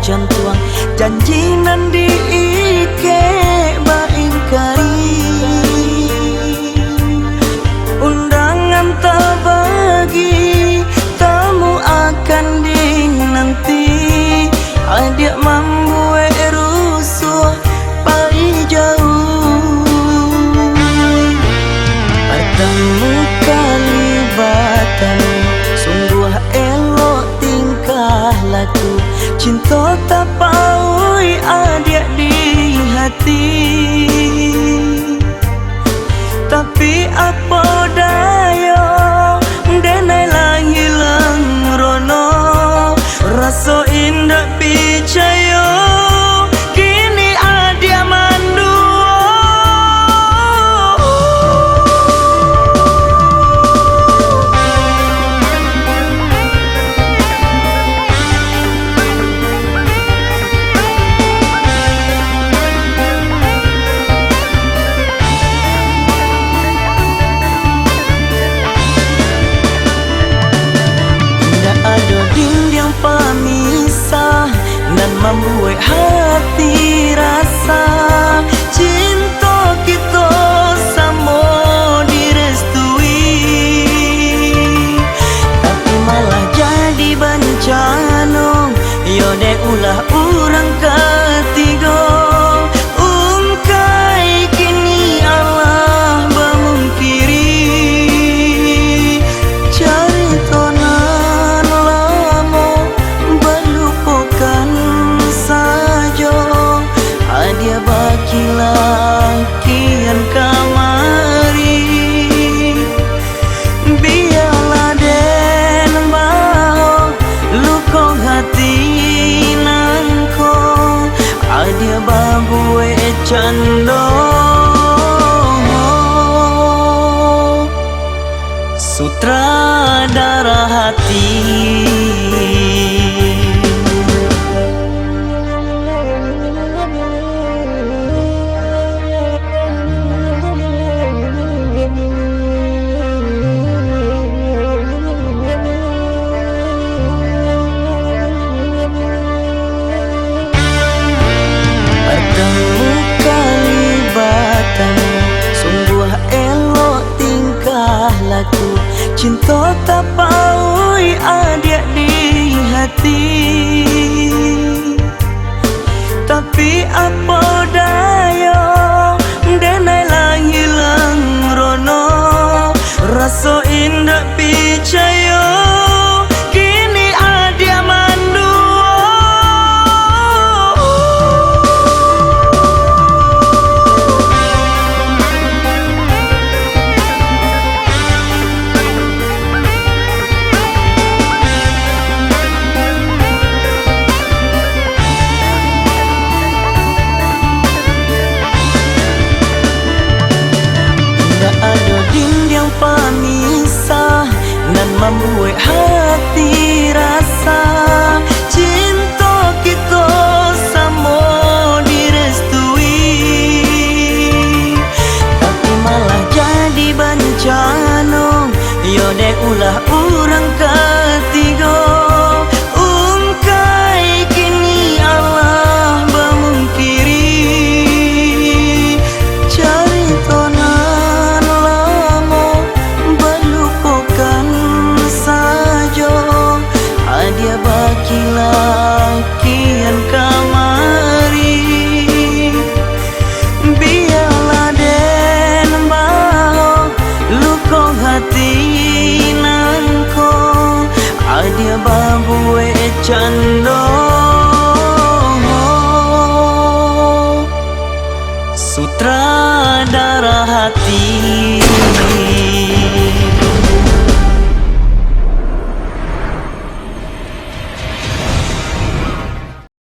Jantuang janji nan diike baingkari, undangan tak bagi tamu akan dinanti. Adik membuat rusuh pai jauh, bertemu kali batanu sungguh elok tingkah laku. Cinta tak paui adik di hati, tapi apa daya denai lang hilang rono. Rasa indah percaya kini adik mandua. Membuat hati rasa cinta kita sama direstui, tapi malah jadi bencana. Yo dek ulah orang ketiga, ungkai kini Allah memungkiri. Cerita nan lama berlupakan saja, dia bagilah kian kamari. Biarlah den bawa luka hati nanko, dia babue cando sutradara hati. Cinta tak paui adik di hati, tapi apa daya denai lang hilang rono. Rasa indah percaya kini adik mandua. Pemisah dan membuat hati rasa cinta kita sama direstui, tapi malah jadi bencana. Yo dek ulah orang ketiga, ungkai kini Allah memungkiri. Cerita nan lama berlupakan saja, dia bagilah kian kamari. Biarlah den bawa luka hati nanko, dia babue cando sutradara hati.